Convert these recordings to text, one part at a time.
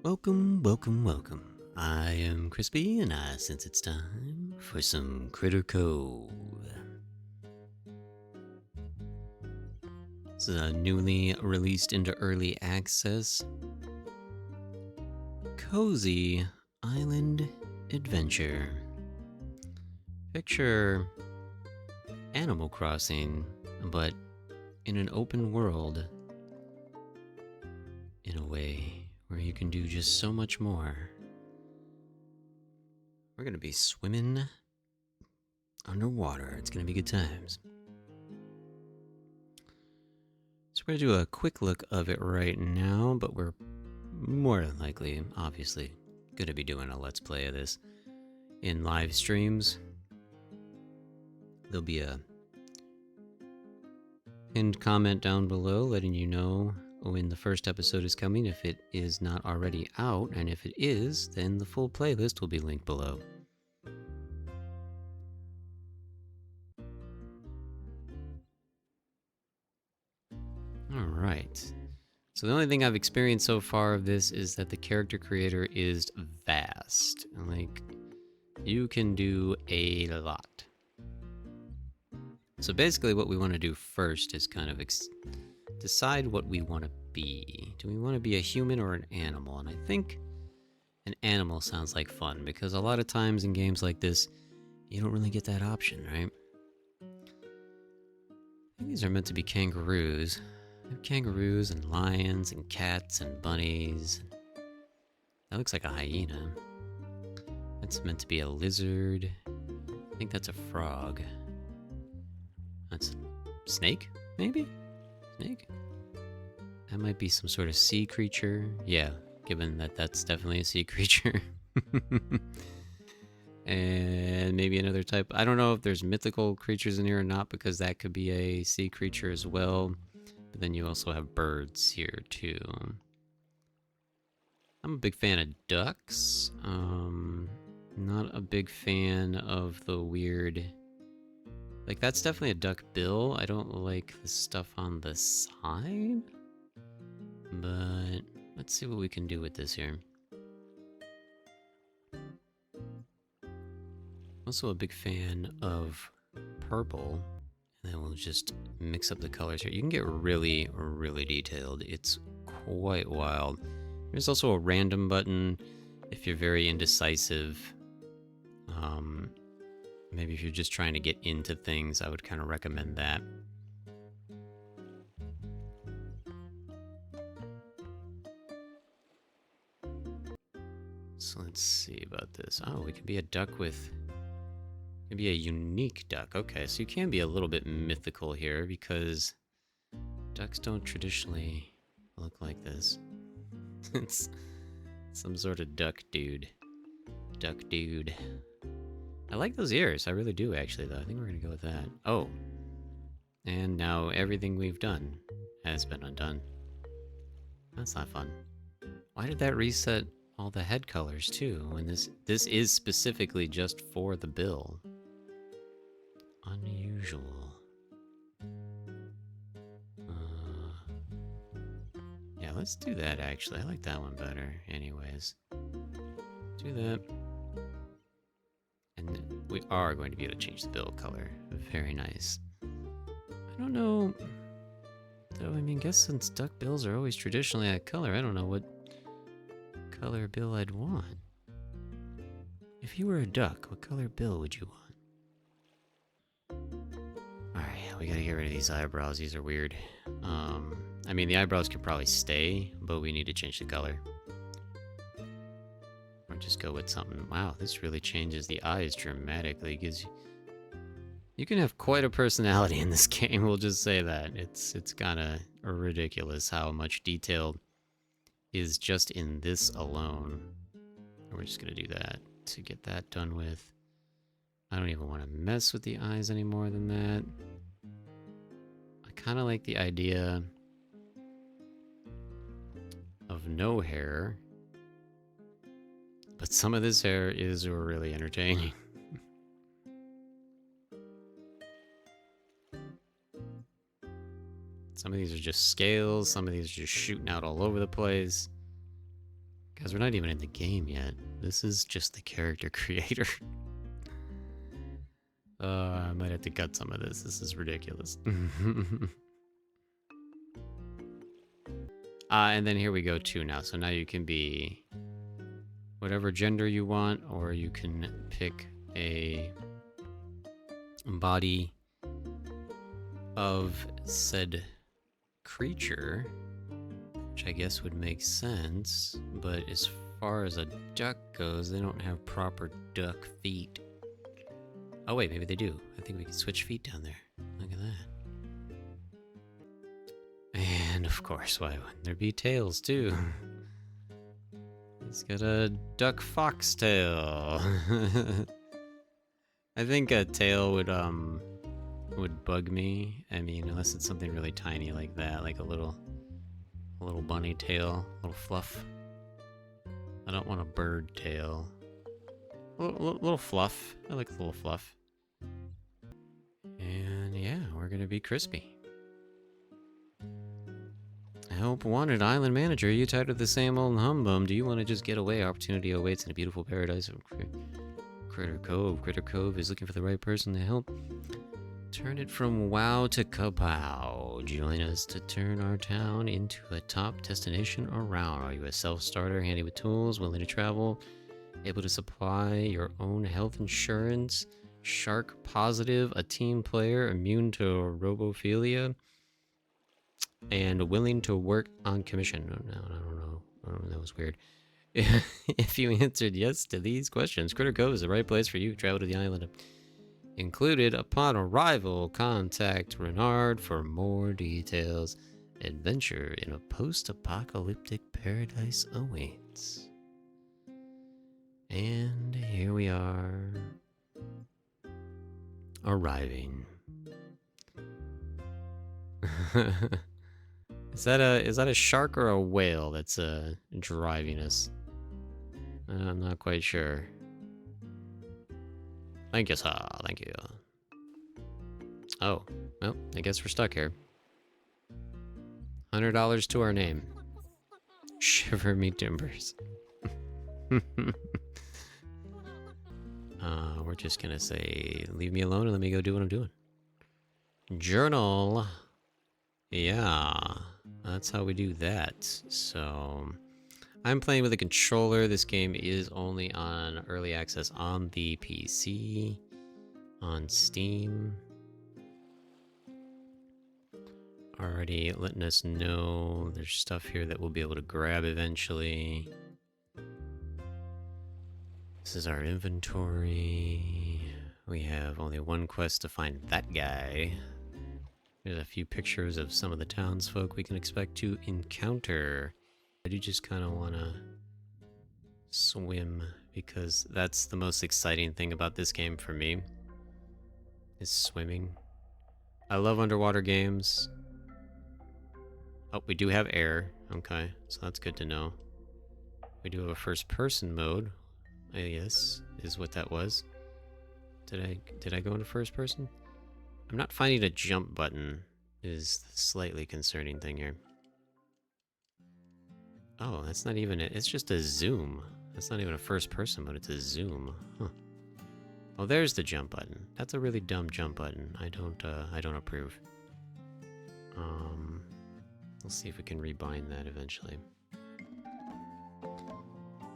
Welcome, welcome, welcome. I am Crispy, and I sense it's time for some Critter Cove. This is a newly released into early access cozy island adventure. Picture Animal Crossing, but in an open world, in a way where you can do just so much more. We're gonna be swimming underwater. It's gonna be good times. So we're gonna do a quick look of it right now, but we're more than likely, obviously, gonna be doing a let's play of this in live streams. There'll be a pinned comment down below letting you know when the first episode is coming, if it is not already out, and if it is, then the full playlist will be linked below. Alright, so the only thing I've experienced so far of this is that the character creator is vast. Like, you can do a lot. So basically what we want to do first is kind of decide what we want to be. Do we want to be a human or an animal? And I think an animal sounds like fun, because a lot of times in games like this, you don't really get that option, right? I think these are meant to be kangaroos. We have kangaroos and lions and cats and bunnies. That looks like a hyena. That's meant to be a lizard. I think that's a frog. That's a snake, maybe? Snake? That might be some sort of sea creature. Yeah, given that that's definitely a sea creature. And maybe another type. I don't know if there's mythical creatures in here or not, because that could be a sea creature as well. But then you also have birds here too. I'm a big fan of ducks. Not a big fan of the weird... Like, that's definitely a duck bill. I don't like the stuff on the side. But let's see what we can do with this here. Also a big fan of purple. And then we'll just mix up the colors here. You can get really, really detailed. It's quite wild. There's also a random button if you're very indecisive. Maybe if you're just trying to get into things, I would kind of recommend that. So let's see about this. Oh, we can be a duck with... Maybe a unique duck. Okay, so you can be a little bit mythical here, because ducks don't traditionally look like this. It's some sort of duck dude. Duck dude. I like those ears. I really do, actually, though. I think we're going to go with that. Oh. And now everything we've done has been undone. That's not fun. Why did that reset all the head colors, too, when this is specifically just for the bill? Unusual. Yeah, let's do that, actually. I like that one better, anyways. Do that. And we are going to be able to change the bill color. Very nice. I don't know... Though, I mean, guess since duck bills are always traditionally that color, I don't know what color bill I'd want. If you were a duck, what color bill would you want? Alright, we gotta get rid of these eyebrows. These are weird. I mean, the eyebrows could probably stay, but we need to change the color. Or just go with something. Wow, this really changes the eyes dramatically. Gives you can have quite a personality in this game, we'll just say that. It's kind of ridiculous how much detail is just in this alone. We're just gonna do that to get that done with. I don't even want to mess with the eyes any more than that. I kind of like the idea of no hair, but some of this hair is really entertaining. Some of these are just scales, some of these are just shooting out all over the place. Guys, we're not even in the game yet. This is just the character creator. I might have to cut some of this. This is ridiculous. And then here we go too now. So now you can be whatever gender you want, or you can pick a body of said creature, which I guess would make sense, but as far as a duck goes, they don't have proper duck feet. Oh wait, maybe they do. I think we can switch feet down there. Look at that. And of course, why wouldn't there be tails too? It's got a duck fox tail. I think a tail would bug me. I mean, unless it's something really tiny like that, like a little bunny tail, a little fluff. I don't want a bird tail. Little fluff. I like a little fluff. And yeah, we're gonna be crispy. Help wanted island manager. Are you tired of the same old humbum? Do you want to just get away? Opportunity awaits in a beautiful paradise of Critter Cove. Critter Cove is looking for the right person to help turn it from wow to kapow. Join us to turn our town into a top destination around. Are you a self-starter, handy with tools, willing to travel, able to supply your own health insurance, shark positive, a team player, immune to robophilia, and willing to work on commission? No, I don't know. That was weird. If you answered yes to these questions, Critter Cove is the right place for you. Travel to the island included. Upon arrival, contact Renard for more details. Adventure in a post-apocalyptic paradise awaits. And here we are, arriving. Is that a shark or a whale that's driving us? I'm not quite sure. Thank you, sir. Thank you. Oh, well, I guess we're stuck here. $100 to our name. Shiver me timbers. We're just gonna say, leave me alone and let me go do what I'm doing. Journal. Yeah, that's how we do that. So, I'm playing with a controller. This game is only on early access on the PC, on Steam. Already letting us know there's stuff here that we'll be able to grab eventually. This is our inventory. We have only one quest to find that guy. There's a few pictures of some of the townsfolk we can expect to encounter. I do just kind of want to swim, because that's the most exciting thing about this game for me, is swimming. I love underwater games. Oh, we do have air. Okay, so that's good to know. We do have a first-person mode. Yes, is what that was. Did I go into first person? I'm not finding a jump button, is the slightly concerning thing here. Oh, that's not even it. It's just a zoom. That's not even a first person mode, it's a zoom. Huh. Oh, there's the jump button. That's a really dumb jump button. I don't approve. We'll see if we can rebind that eventually.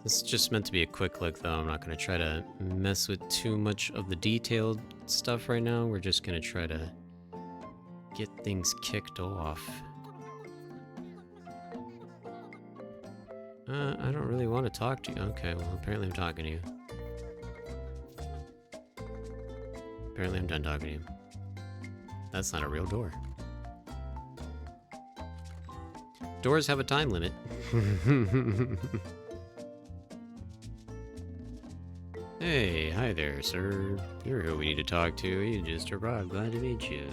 This is just meant to be a quick look, though. I'm not going to try to mess with too much of the detailed stuff right now. We're just going to try to get things kicked off. I don't really want to talk to you. Okay, well, apparently I'm talking to you. Apparently I'm done talking to you. That's not a real door. Doors have a time limit. Hey, hi there, sir. You're who we need to talk to. You just arrived. Glad to meet you.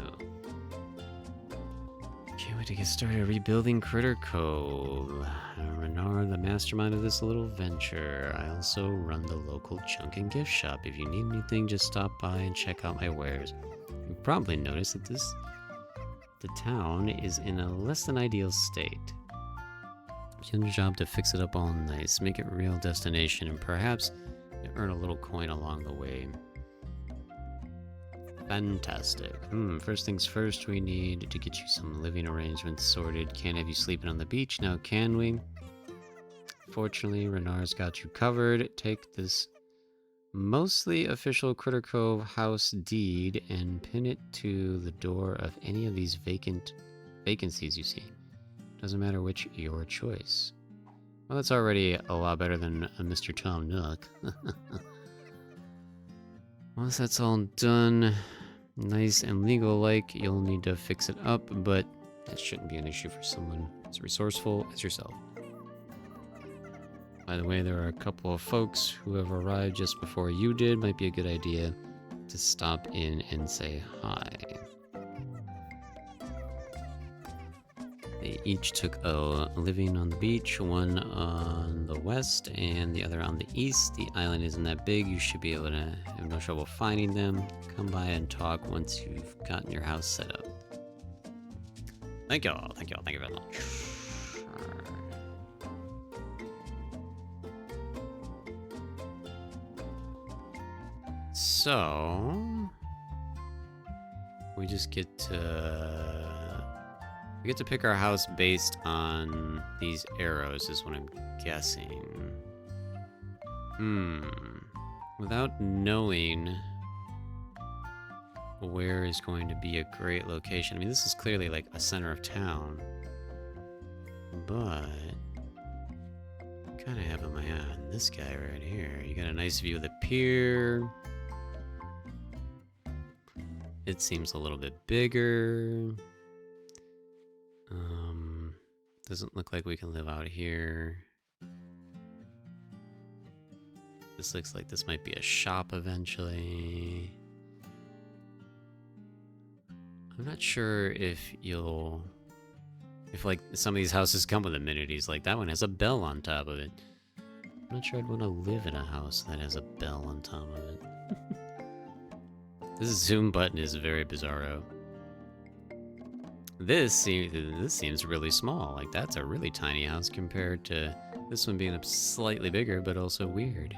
Can't wait to get started rebuilding Critter Cove. Renard, the mastermind of this little venture. I also run the local junk and gift shop. If you need anything, just stop by and check out my wares. You've probably noticed that the town is in a less than ideal state. Begin your job to fix it up all nice. Make it a real destination, and perhaps earn a little coin along the way. Fantastic. First things first, we need to get you some living arrangements sorted. Can't have you sleeping on the beach now, can we? Fortunately, Renard's got you covered. Take this mostly official Critter Cove house deed and pin it to the door of any of these vacancies you see. Doesn't matter which, your choice. Well, that's already a lot better than a Mr. Tom Nook. Once that's all done, nice and legal-like, you'll need to fix it up, but that shouldn't be an issue for someone as resourceful as yourself. By the way, there are a couple of folks who have arrived just before you did. Might be a good idea to stop in and say hi. They each took a living on the beach, one on the west and the other on the east. The island isn't that big. You should be able to have no trouble finding them. Come by and talk once you've gotten your house set up. Thank you all. Thank you all. Thank you very much. So we just get to pick our house based on these arrows is what I'm guessing. Without knowing where is going to be a great location. I mean, this is clearly like a center of town, but kind of having my eye on this guy right here. You got a nice view of the pier. It seems a little bit bigger. Doesn't look like we can live out here. This looks like this might be a shop eventually. I'm not sure if like some of these houses come with amenities. Like that one has a bell on top of it. I'm not sure I'd want to live in a house that has a bell on top of it. This zoom button is very bizarro. This seems really small. Like that's a really tiny house compared to this one being slightly bigger, but also weird.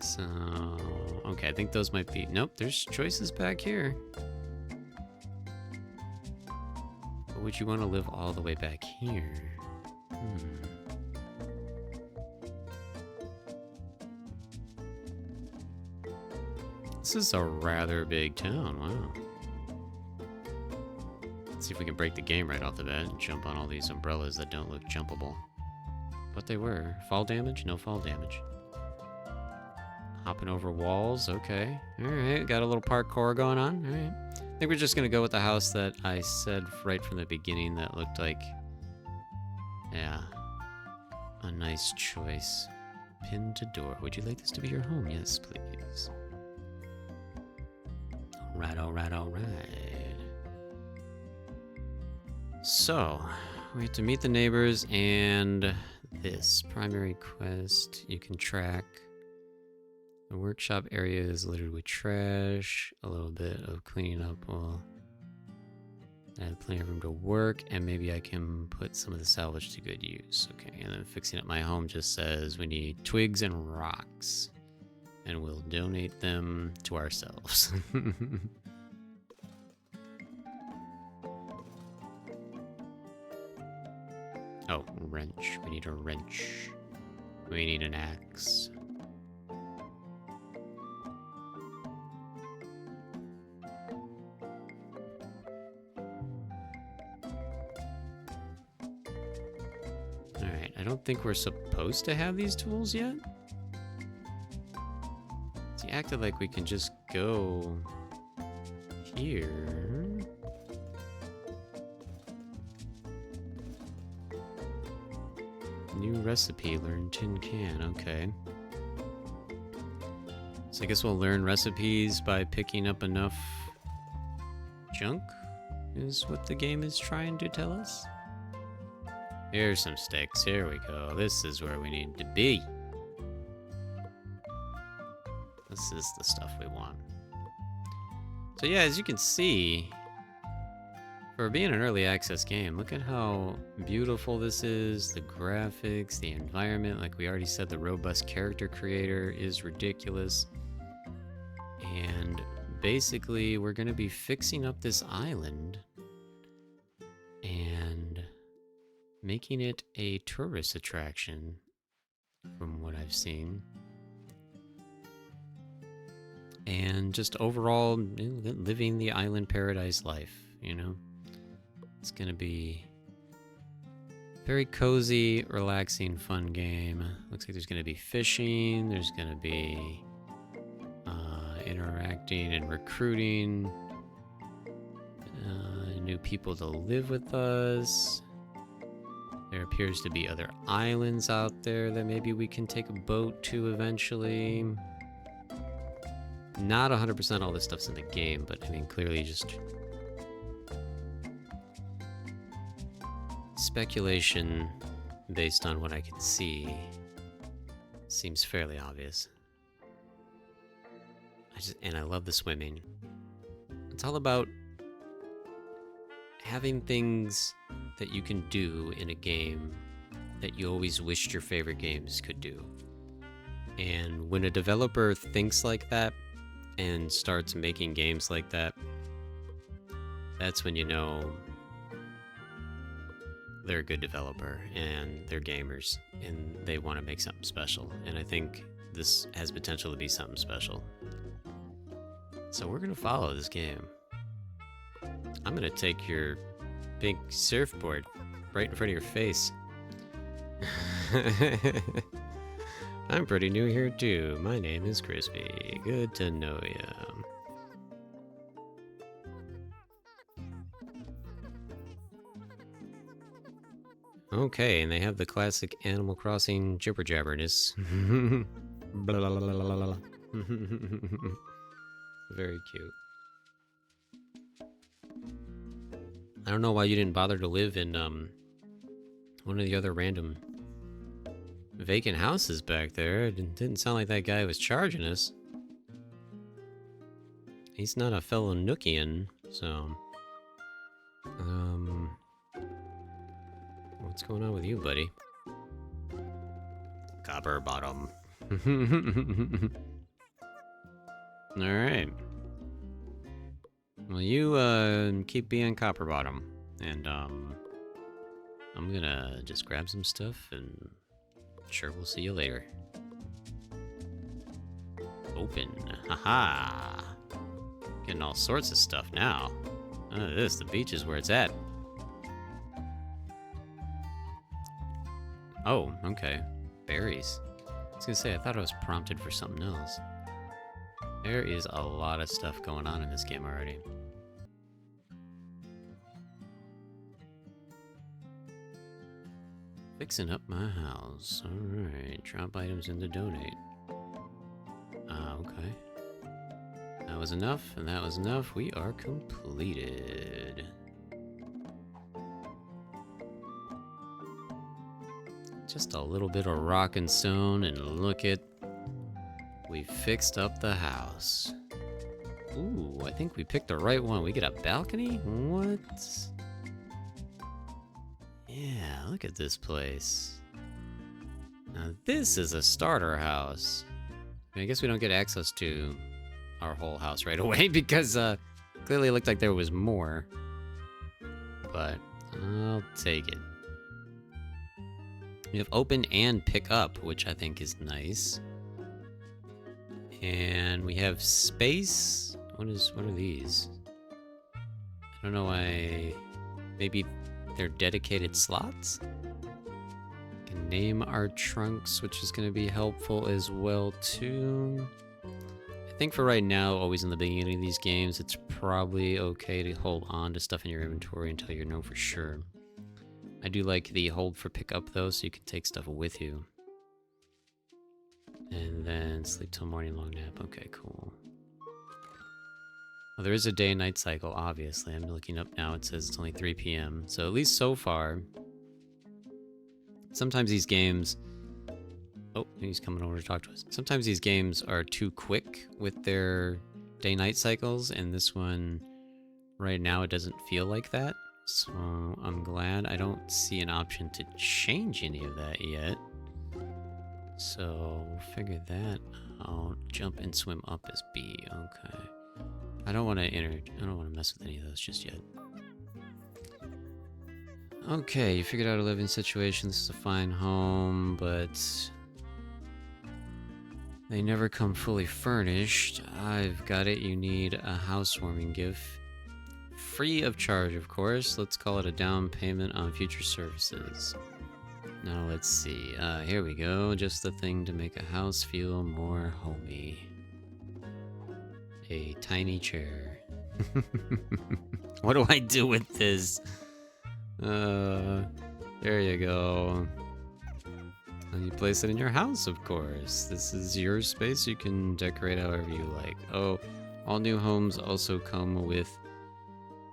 So, okay, I think those might be... Nope, there's choices back here. But would you want to live all the way back here? This is a rather big town, wow. Let's see if we can break the game right off the bat and jump on all these umbrellas that don't look jumpable. But they were. Fall damage? No fall damage. Hopping over walls, okay. Alright, got a little parkour going on, alright. I think we're just gonna go with the house that I said right from the beginning that looked like... Yeah. A nice choice. Pin to door. Would you like this to be your home? Yes, please. Alright, alright, alright. So, we have to meet the neighbors and this primary quest you can track. The workshop area is littered with trash, a little bit of cleaning up will add plenty of room to work, and maybe I can put some of the salvage to good use. Okay, and then fixing up my home just says we need twigs and rocks, and we'll donate them to ourselves. Oh, wrench. We need a wrench. We need an axe. Alright, I don't think we're supposed to have these tools yet. He acted like we can just go here. New recipe, learn tin can, okay. So I guess we'll learn recipes by picking up enough junk, is what the game is trying to tell us. Here's some sticks, here we go. This is where we need to be. This is the stuff we want. So yeah, as you can see, For being an early access game, look at how beautiful this is. The graphics, the environment, like we already said, the robust character creator is ridiculous. And basically, we're going to be fixing up this island and making it a tourist attraction, from what I've seen. And just overall, living the island paradise life, you know? It's gonna be very cozy, relaxing, fun game. Looks like there's gonna be fishing, there's gonna be interacting and recruiting new people to live with us. There appears to be other islands out there that maybe we can take a boat to eventually. Not 100% all this stuff's in the game, but I mean, clearly just speculation based on what I can see. Seems fairly obvious. And I love the swimming. It's all about having things that you can do in a game that you always wished your favorite games could do. And when a developer thinks like that and starts making games like that, that's when you know they're a good developer and they're gamers and they want to make something special. And I think this has potential to be something special. So we're going to follow this game. I'm going to take your big surfboard right in front of your face. I'm pretty new here too. My name is Crispy. Good to know ya. Okay, and they have the classic Animal Crossing jibber jabberness. Blah, blah, blah, blah, blah. Very cute. I don't know why you didn't bother to live in one of the other random vacant houses back there. It didn't sound like that guy was charging us. He's not a fellow Nookian, so what's going on with you, buddy? Copper bottom. Alright. Well, you keep being copper bottom, and I'm gonna just grab some stuff, and sure, we'll see you later. Open. Haha. Getting all sorts of stuff now. The beach is where it's at. Oh, okay. Berries. I was gonna say, I thought I was prompted for something else. There is a lot of stuff going on in this game already. Fixing up my house. Alright, drop items in to donate. Okay. That was enough, and that was enough. We are completed. Just a little bit of rock and stone, and look at... we fixed up the house. Ooh, I think we picked the right one. We get a balcony? What? Yeah, look at this place. Now this is a starter house. I guess we don't get access to our whole house right away because clearly it looked like there was more. But I'll take it. We have open and pick up, which I think is nice. And we have space. What are these? I don't know why. Maybe they're dedicated slots? We can name our trunks, which is going to be helpful as well too. I think for right now, always in the beginning of these games, it's probably okay to hold on to stuff in your inventory until you know for sure. I do like the hold for pickup though, so you can take stuff with you. And then sleep till morning, long nap. Okay, cool. Well, there is a day and night cycle, obviously. I'm looking up now, it says it's only 3 p.m. So at least so far. Sometimes these games... oh, he's coming over to talk to us. Sometimes these games are too quick with their day-night cycles, and this one, right now, it doesn't feel like that. So I'm glad I don't see an option to change any of that yet. So we'll figure that out. Jump and swim up as B. Okay. I don't want to mess with any of those just yet. Okay, you figured out a living situation. This is a fine home, but they never come fully furnished. I've got it. You need a housewarming gift. Free of charge, of course. Let's call it a down payment on future services. Now let's see. Here we go. Just the thing to make a house feel more homey. A tiny chair. What do I do with this? There you go. And you place it in your house, of course. This is your space. You can decorate however you like. Oh, all new homes also come with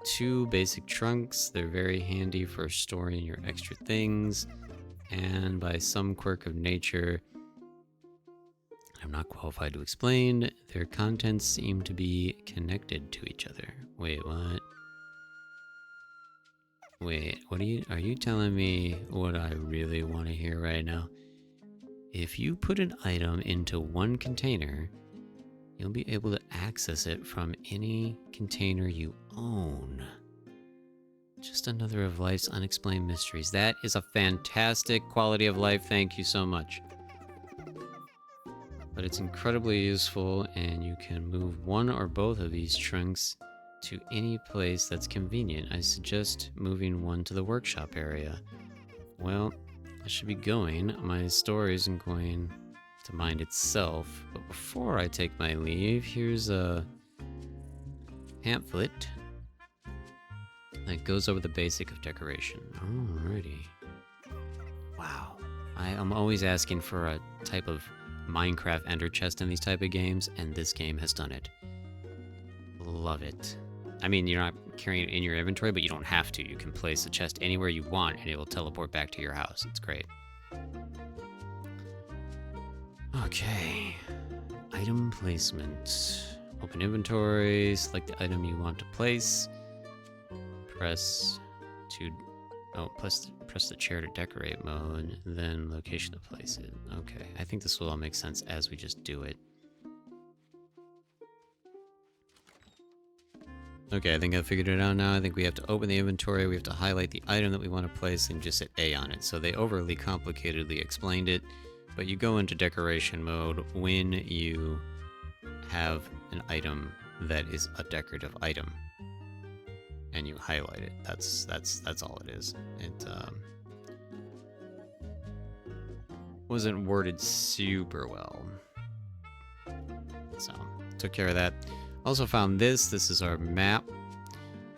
2 basic trunks. They're very handy for storing your extra things. And by some quirk of nature, I'm not qualified to explain, their contents seem to be connected to each other. Wait, what? Wait, are you telling me what I really want to hear right now? If you put an item into one container, you'll be able to access it from any container you own. Just another of life's unexplained mysteries. That is a fantastic quality of life. Thank you so much. But it's incredibly useful, and you can move one or both of these trunks to any place that's convenient. I suggest moving one to the workshop area. Well, I should be going. My story isn't going to mind itself. But before I take my leave, here's a pamphlet that goes over the basic of decoration. Alrighty. Wow. I'm always asking for a type of Minecraft ender chest in these type of games, and this game has done it. Love it. I mean, you're not carrying it in your inventory, but you don't have to. You can place the chest anywhere you want, and it will teleport back to your house. It's great. Okay. Item placement. Open inventory, select the item you want to place. Press the chair to decorate mode, then location to place it. Okay, I think this will all make sense as we just do it. Okay, I think I figured it out now. I think we have to open the inventory, we have to highlight the item that we want to place, and just hit A on it. So they overly complicatedly explained it, but you go into decoration mode when you have an item that is a decorative item. And you highlight it. That's all it is. It wasn't worded super well. So, took care of that. Also found this. This is our map,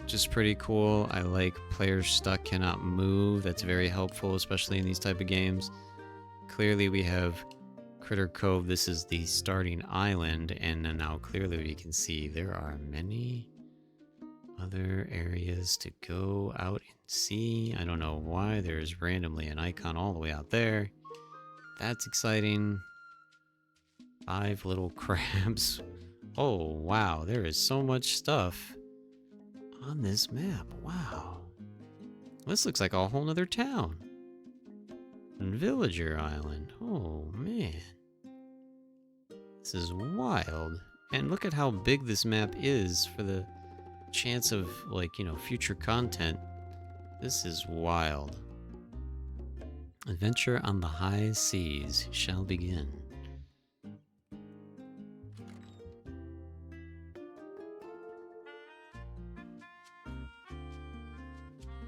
which is pretty cool. I like players stuck cannot move. That's very helpful, especially in these type of games. Clearly we have Critter Cove. This is the starting island, and now clearly we can see there are many other areas to go out and see. I don't know why there's randomly an icon all the way out there. That's exciting. 5 little crabs. Oh, wow. There is so much stuff on this map. Wow. This looks like a whole nother town. And Villager Island. Oh, man. This is wild. And look at how big this map is for the chance of, like, you know, future content. This is wild. Adventure on the high seas shall begin.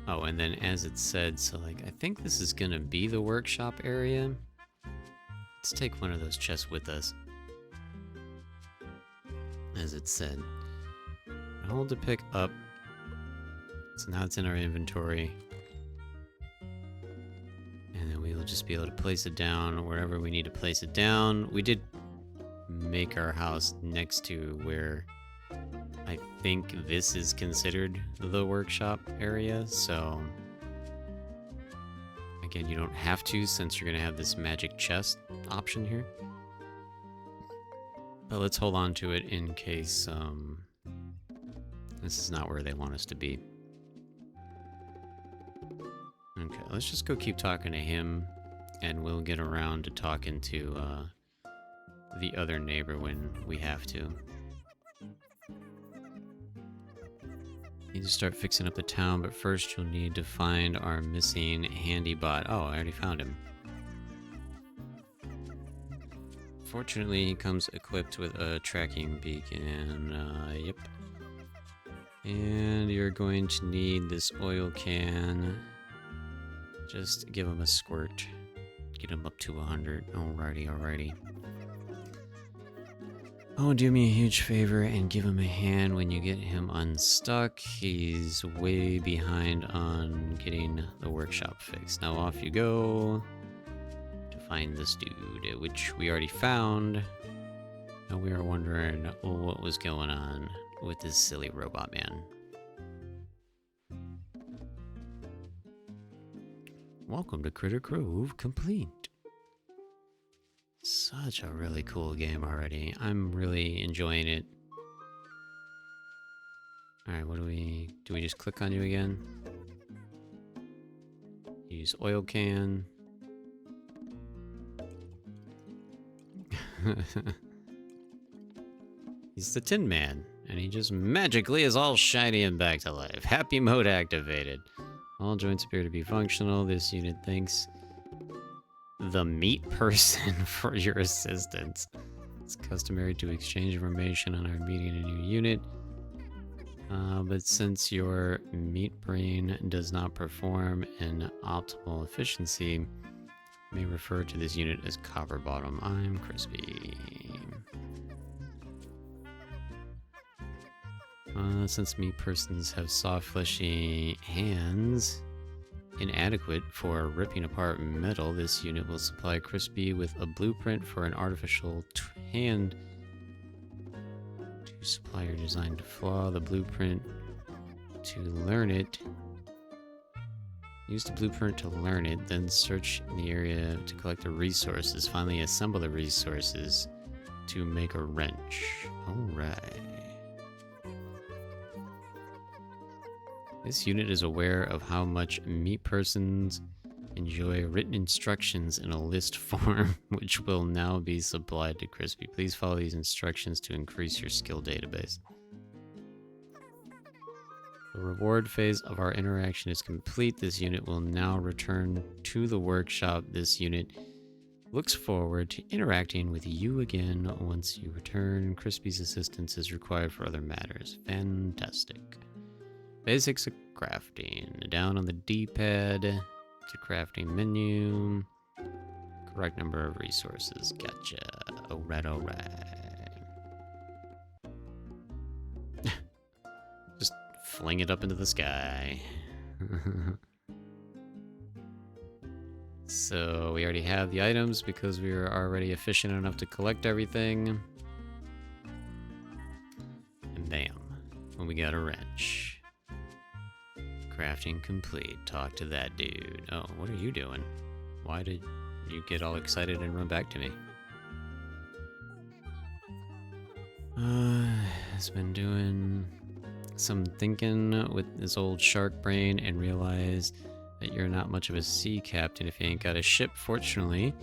Oh, and then as it said, so like, I think this is gonna be the workshop area. Let's take one of those chests with us. As it said. Hold to pick up. So now it's in our inventory. And then we will just be able to place it down wherever we need to place it down. We did make our house next to where I think this is considered the workshop area, so again, you don't have to since you're gonna have this magic chest option here. But let's hold on to it in case this is not where they want us to be. Okay, let's just go keep talking to him, and we'll get around to talking to the other neighbor when we have to. Need to start fixing up the town, but first you'll need to find our missing handy bot. Oh, I already found him. Fortunately, he comes equipped with a tracking beacon. Yep. And you're going to need this oil can. Just give him a squirt. Get him up to 100. Alrighty. Oh, do me a huge favor and give him a hand when you get him unstuck. He's way behind on getting the workshop fixed. Now off you go to find this dude, which we already found. And we were wondering what was going on with this silly robot man. Welcome to Critter Cove complete. Such a really cool game already. I'm really enjoying it. Alright, what do we just click on you again? Use oil can. He's the Tin Man, and he just magically is all shiny and back to life. Happy mode activated. All joints appear to be functional. This unit thanks the meat person for your assistance. It's customary to exchange information on our meeting a new unit. But since your meat brain does not perform in optimal efficiency, you may refer to this unit as Copper Bottom. I'm Crispy. Since meat persons have soft, fleshy hands, inadequate for ripping apart metal, this unit will supply Crispy with a blueprint for an artificial hand to supply your designed flaw. The blueprint to learn it. Use the blueprint to learn it, then search in the area to collect the resources. Finally, assemble the resources to make a wrench. Alright. This unit is aware of how much meat persons enjoy written instructions in a list form, which will now be supplied to Crispy. Please follow these instructions to increase your skill database. The reward phase of our interaction is complete. This unit will now return to the workshop. This unit looks forward to interacting with you again once you return. Crispy's assistance is required for other matters. Fantastic. Basics of crafting. Down on the D-pad to crafting menu. Correct number of resources. Gotcha. Alright. Just fling it up into the sky. So we already have the items because we are already efficient enough to collect everything. And bam. Well, we got a wrench. Crafting complete. Talk to that dude. Oh, what are you doing? Why did you get all excited and run back to me? Has been doing some thinking with this old shark brain and realized that you're not much of a sea captain if you ain't got a ship. Fortunately,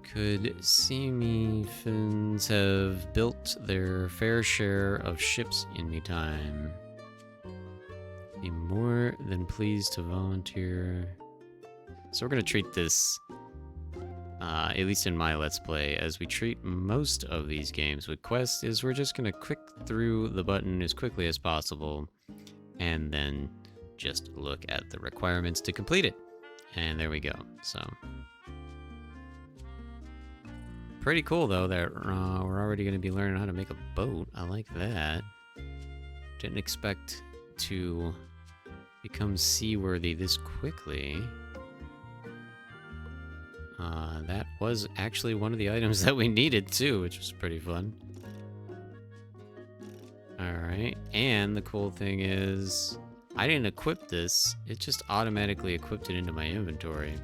could seamy fins have built their fair share of ships in me time. Be more than pleased to volunteer. So we're going to treat this, at least in my Let's Play, as we treat most of these games with quests, is we're just going to click through the button as quickly as possible, and then just look at the requirements to complete it. And there we go. So, pretty cool, though, that we're already going to be learning how to make a boat. I like that. Didn't expect to become seaworthy this quickly. That was actually one of the items that we needed too, which was pretty fun. Alright, and the cool thing is, I didn't equip this, it just automatically equipped it into my inventory.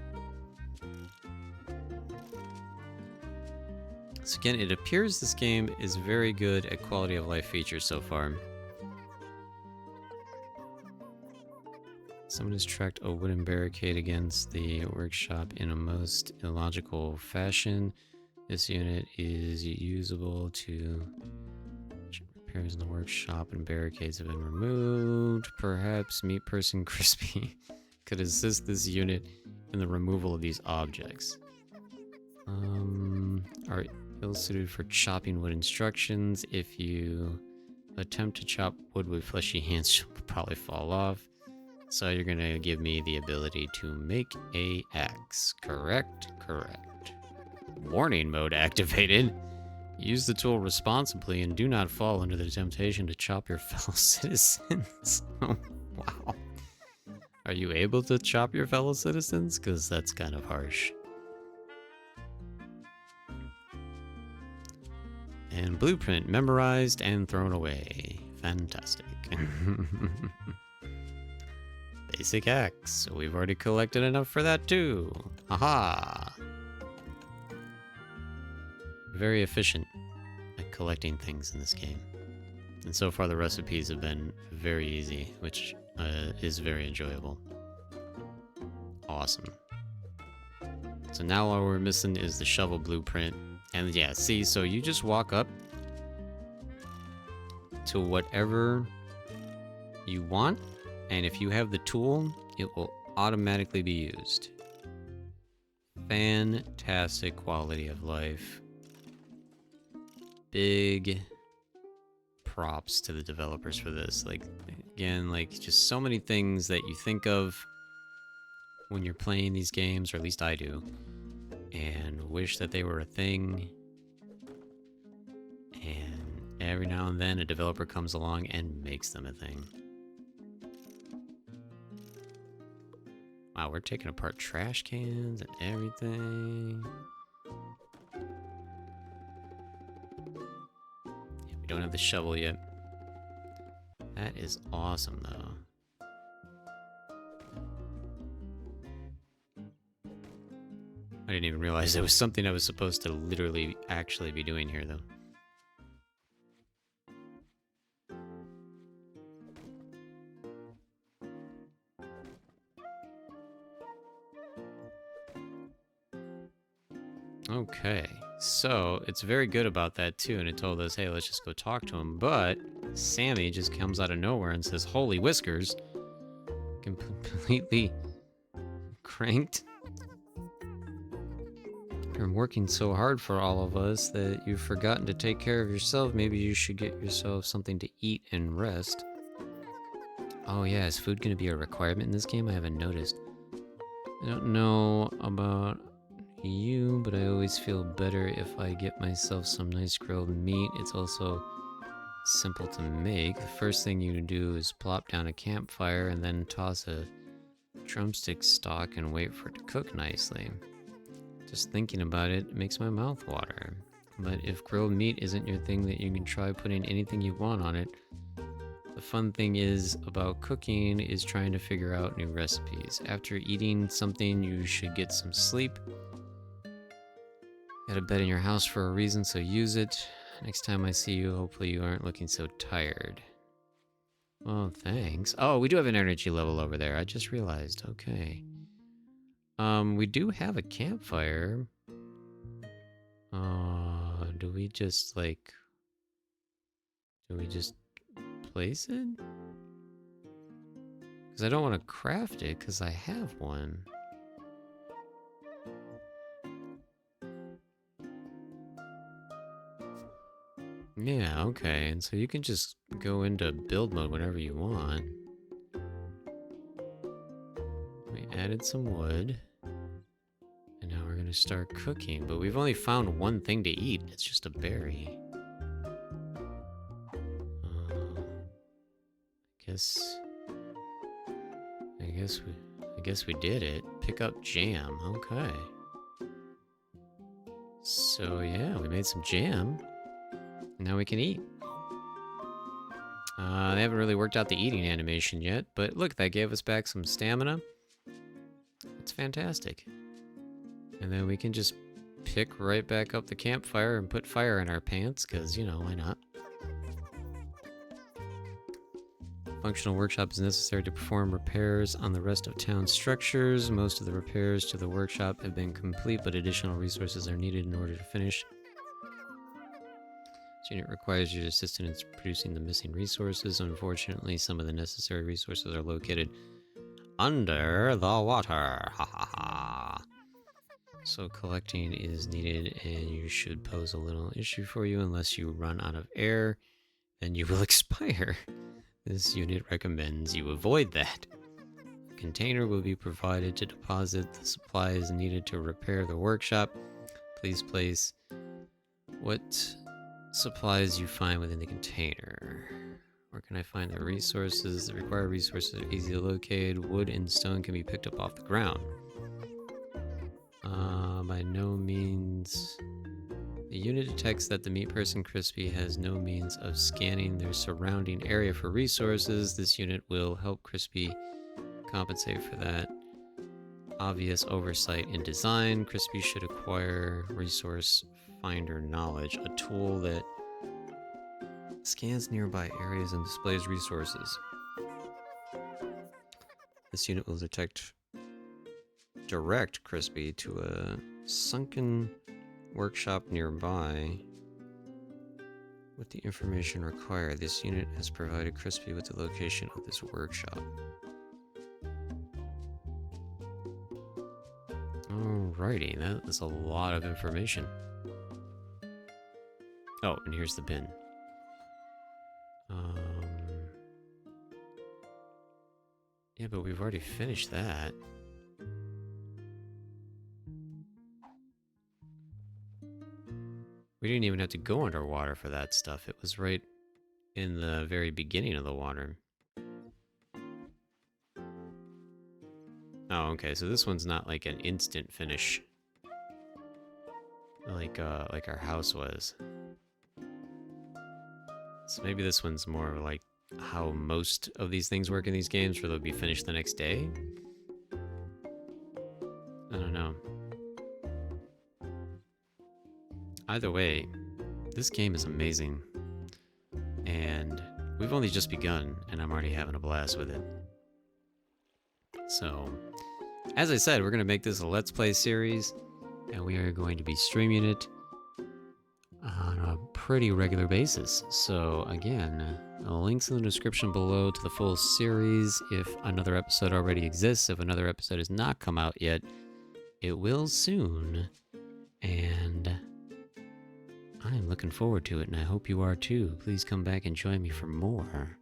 So again, it appears this game is very good at quality of life features so far. Someone has tracked a wooden barricade against the workshop in a most illogical fashion. This unit is usable to repairs in the workshop and barricades have been removed. Perhaps Meat Person Crispy could assist this unit in the removal of these objects. Are ill-suited for chopping wood instructions. If you attempt to chop wood with fleshy hands, you'll probably fall off. So you're gonna give me the ability to make a axe. Correct? Correct. Warning mode activated. Use the tool responsibly and do not fall under the temptation to chop your fellow citizens. Oh, wow. Are you able to chop your fellow citizens? Because that's kind of harsh. And blueprint memorized and thrown away. Fantastic. Basic axe. We've already collected enough for that too. Haha. Very efficient at collecting things in this game. And so far the recipes have been very easy, which is very enjoyable. Awesome. So now all we're missing is the shovel blueprint. And yeah, see, so you just walk up to whatever you want, and if you have the tool, it will automatically be used. Fantastic quality of life. Big props to the developers for this. Like, again, like just so many things that you think of when you're playing these games, or at least I do, and wish that they were a thing. And every now and then a developer comes along and makes them a thing. Wow, we're taking apart trash cans and everything. Yeah, we don't have the shovel yet. That is awesome, though. I didn't even realize there was something I was supposed to literally actually be doing here, though. Okay, so it's very good about that too, and it told us, hey, let's just go talk to him, but Sammy just comes out of nowhere and says, holy whiskers, completely cranked. You're working so hard for all of us that you've forgotten to take care of yourself. Maybe you should get yourself something to eat and rest. Oh yeah, is food gonna be a requirement in this game? I haven't noticed. I don't know about you, but I always feel better if I get myself some nice grilled meat. It's also simple to make. The first thing you do is plop down a campfire and then toss a drumstick stock and wait for it to cook nicely. Just thinking about it makes my mouth water. But if grilled meat isn't your thing, that you can try putting anything you want on it. The fun thing is about cooking is trying to figure out new recipes. After eating something, you should get some sleep. Got a bed in your house for a reason, so use it. Next time I see you, hopefully you aren't looking so tired. Well, thanks. Oh, we do have an energy level over there. I just realized. Okay. We do have a campfire. Do we just, like... Do we just place it? Because I don't want to craft it, because I have one. Yeah, okay, and so you can just go into build mode whenever you want. We added some wood. And now we're gonna start cooking, but we've only found one thing to eat. It's just a berry. I guess we did it. Pick up jam. Okay. So yeah, we made some jam. Now we can eat. They haven't really worked out the eating animation yet, but look, that gave us back some stamina. It's fantastic. And then we can just pick right back up the campfire and put fire in our pants, because, you know, why not? functional workshop is necessary to perform repairs on the rest of town structures. Most of the repairs to the workshop have been complete, but additional resources are needed in order to finish. This unit requires your assistance in producing the missing resources. Unfortunately, some of the necessary resources are located under the water. Ha ha ha. So collecting is needed, and you should pose a little issue for you unless you run out of air, then you will expire. This unit recommends you avoid that. A container will be provided to deposit the supplies needed to repair the workshop. Please place what supplies you find within the container. Where can I find the resources? The required resources are easy to locate. Wood and stone can be picked up off the ground. By no means... The unit detects that the meat person Crispy has no means of scanning their surrounding area for resources. This unit will help Crispy compensate for that. Obvious oversight in design. Crispy should acquire resource finder knowledge, a tool that scans nearby areas and displays resources. This unit will direct Crispy to a sunken workshop nearby with the information required. This unit has provided Crispy with the location of this workshop. Alrighty, that is a lot of information. Oh, and here's the bin. Yeah, but we've already finished that. We didn't even have to go underwater for that stuff. It was right in the very beginning of the water. Oh, okay, so this one's not like an instant finish. Like our house was. So maybe this one's more like how most of these things work in these games, where they'll be finished the next day? I don't know. Either way, this game is amazing. And we've only just begun, and I'm already having a blast with it. So, as I said, we're going to make this a Let's Play series, and we are going to be streaming it on a pretty regular basis. So, again, links in the description below to the full series. If another episode already exists, if another episode has not come out yet, it will soon. And I'm looking forward to it, and I hope you are too. Please come back and join me for more.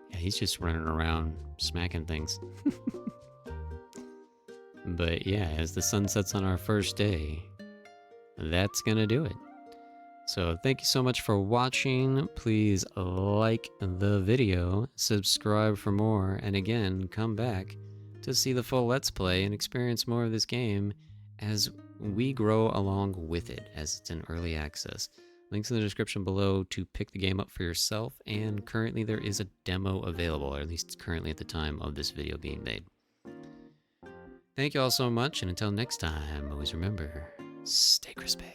Yeah, he's just running around smacking things. But yeah, as the sun sets on our first day, that's gonna do it. So thank you so much for watching. Please like the video, subscribe for more, and again, come back to see the full Let's Play and experience more of this game as we grow along with it, as it's in early access. Links in the description below to pick the game up for yourself, and currently there is a demo available, or at least currently at the time of this video being made. Thank you all so much, and until next time, always remember, stay crispy.